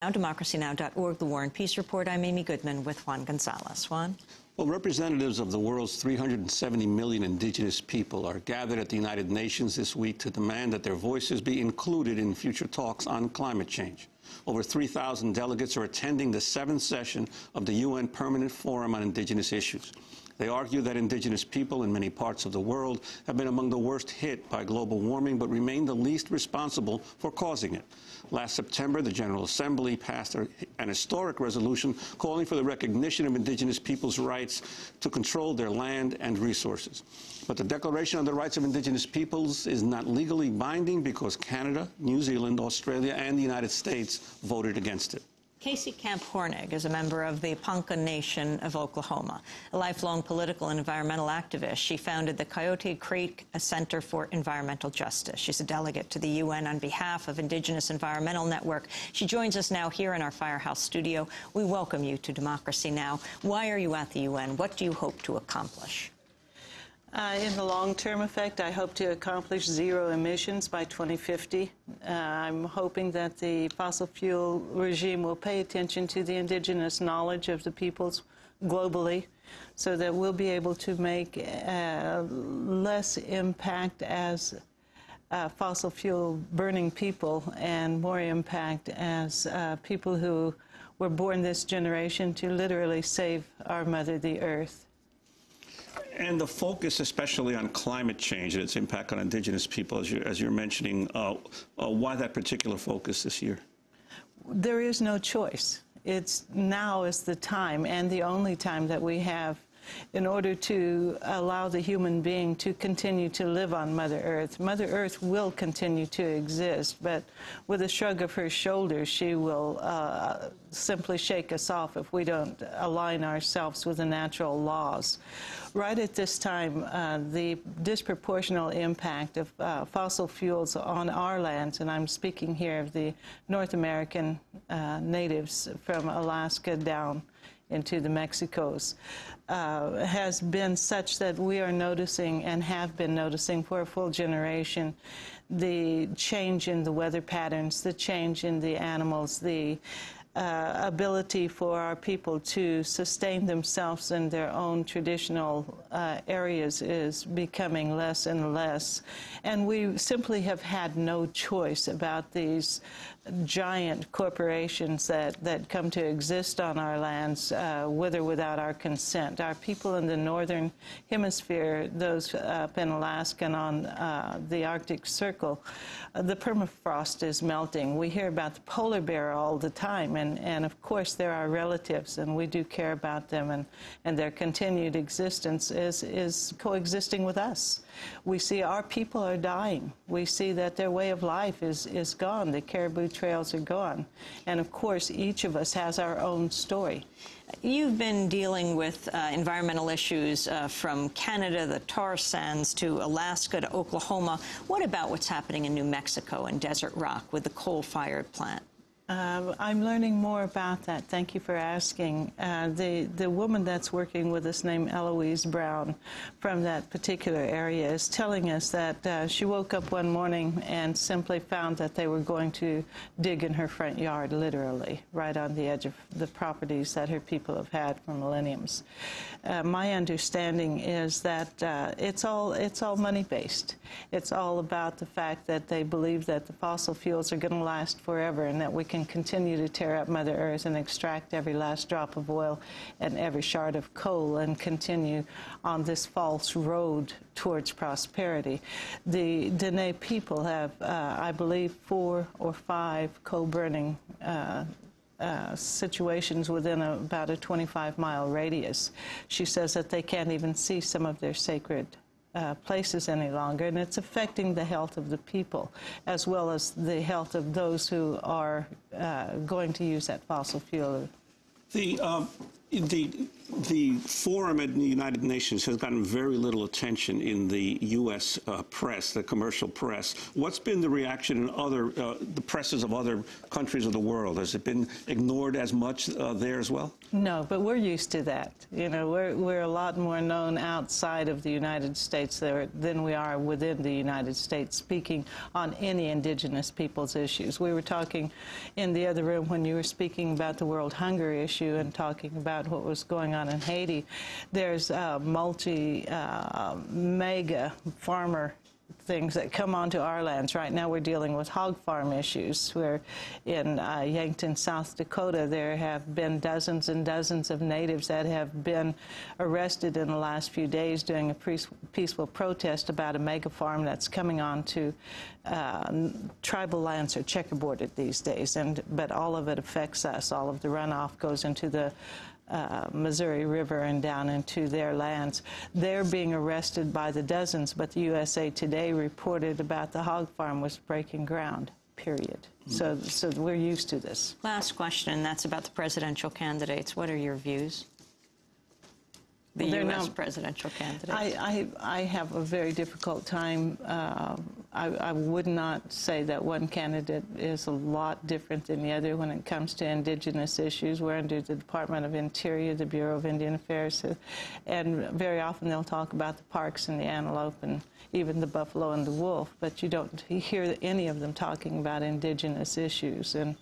Now, democracynow.org, the War and Peace Report. I'm Amy Goodman with Juan Gonzalez. Juan? Well, representatives of the world's 370 million indigenous people are gathered at the United Nations this week to demand that their voices be included in future talks on climate change. Over 3,000 delegates are attending the 7th session of the UN Permanent Forum on Indigenous Issues. They argue that indigenous people in many parts of the world have been among the worst hit by global warming, but remain the least responsible for causing it. Last September, the General Assembly passed an historic resolution calling for the recognition of indigenous peoples' rights to control their land and resources. But the Declaration on the Rights of Indigenous Peoples is not legally binding because Canada, New Zealand, Australia, and the United States voted against it. Casey Camp-Horinek is a member of the Ponca Nation of Oklahoma, a lifelong political and environmental activist. She founded the Coyote Creek Center for Environmental Justice. She's a delegate to the UN on behalf of Indigenous Environmental Network. She joins us now here in our Firehouse studio. We welcome you to Democracy Now! Why are you at the UN? What do you hope to accomplish? In the long-term effect, I hope to accomplish zero emissions by 2050. I'm hoping that the fossil fuel regime will pay attention to the indigenous knowledge of the peoples globally so that we'll be able to make less impact as fossil fuel burning people and more impact as people who were born this generation to literally save our mother, the earth. And the focus especially on climate change and its impact on indigenous people, as you're mentioning, why that particular focus this year? There is no choice. Now is the time and the only time that we have in order to allow the human being to continue to live on Mother Earth. Mother Earth will continue to exist, but with a shrug of her shoulders, she will simply shake us off if we don't align ourselves with the natural laws. Right at this time, the disproportional impact of fossil fuels on our lands, and I'm speaking here of the North American natives from Alaska down into the Mexicos, has been such that we are noticing and have been noticing for a full generation the change in the weather patterns, the change in the animals, the ability for our people to sustain themselves in their own traditional areas is becoming less and less. And we simply have had no choice about these giant corporations that come to exist on our lands with or without our consent. Our people in the northern hemisphere, those up in Alaska and on the Arctic Circle, the permafrost is melting. We hear about the polar bear all the time, and of course they're our relatives, and we do care about them, and their continued existence is coexisting with us. We see our people are dying. We see that their way of life is gone. The caribou trails are gone. And of course, each of us has our own story. You've been dealing with environmental issues from Canada, the tar sands, to Alaska, to Oklahoma. What about what's happening in New Mexico and Desert Rock with the coal-fired plant? I'm learning more about that. Thank you for asking. The woman that's working with us named Eloise Brown from that particular area is telling us that she woke up one morning and simply found that they were going to dig in her front yard, literally, right on the edge of the properties that her people have had for millenniums. My understanding is that it's all money-based. It's all about the fact that they believe that the fossil fuels are going to last forever and that we can continue to tear up Mother Earth and extract every last drop of oil and every shard of coal and continue on this false road towards prosperity. The Dene people have, I believe, 4 or 5 coal-burning situations within about a 25-mile radius. She says that they can't even see some of their sacred places any longer, and it's affecting the health of the people as well as the health of those who are going to use that fossil fuel. The forum at the United Nations has gotten very little attention in the U.S. Press, the commercial press. What's been the reaction in the presses of other countries of the world? Has it been ignored as much there as well? No, but we're used to that. You know, we're a lot more known outside of the United States than we are within the United States, speaking on any indigenous people's issues. We were talking in the other room when you were speaking about the world hunger issue and talking about what was going on in Haiti. There's mega farmer things that come onto our lands. Right now we're dealing with hog farm issues, where in Yankton, South Dakota, there have been dozens and dozens of natives that have been arrested in the last few days doing a peaceful protest about a mega farm that's coming on to tribal lands are checkerboarded these days, but all of it affects us. All of the runoff goes into the Missouri River and down into their lands. They're being arrested by the dozens, but the USA Today reported about the hog farm was breaking ground, period. So we're used to this. Last question, that's about the presidential candidates. What are your views? The U.S. presidential candidates. I have a very difficult time. I would not say that one candidate is a lot different than the other when it comes to indigenous issues. We're under the Department of Interior, the Bureau of Indian Affairs, and very often they'll talk about the parks and the antelope and even the buffalo and the wolf, but you don't hear any of them talking about indigenous issues. And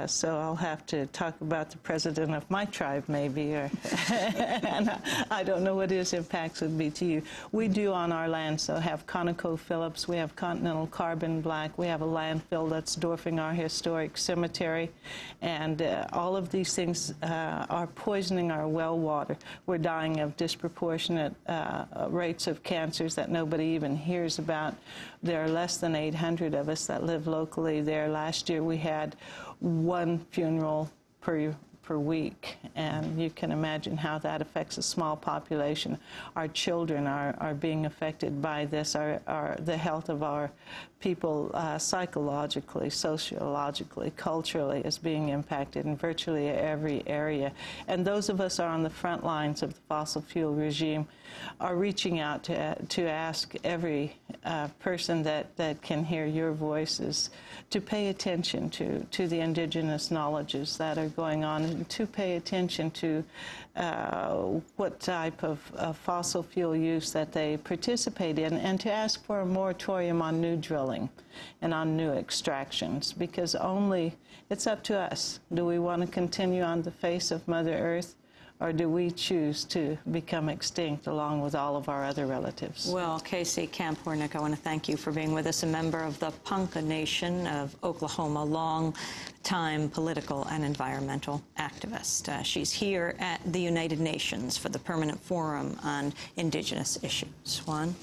so I'll have to talk about the president of my tribe, maybe, and I don't know what his impacts would be to you. We do on our land, so have ConocoPhillips, we have Continental Carbon Black, we have a landfill that's dwarfing our historic cemetery, and all of these things are poisoning our well water. We're dying of disproportionate rates of cancers that nobody even hears about. There are less than 800 of us that live locally there. Last year we had one funeral per week, and you can imagine how that affects a small population. Our children are being affected by this. The health of our people psychologically, sociologically, culturally is being impacted in virtually every area. And those of us are on the front lines of the fossil fuel regime are reaching out to ask every person that can hear your voices to pay attention to the indigenous knowledges that are going on, and to pay attention to what type of fossil fuel use that they participate in, and to ask for a moratorium on new drilling and on new extractions, because it's up to us. Do we want to continue on the face of Mother Earth, or do we choose to become extinct along with all of our other relatives? Well, Casey Camp-Horinek, I want to thank you for being with us, a member of the Ponca Nation of Oklahoma, long-time political and environmental activist. She's here at the United Nations for the Permanent Forum on Indigenous Issues. Juan?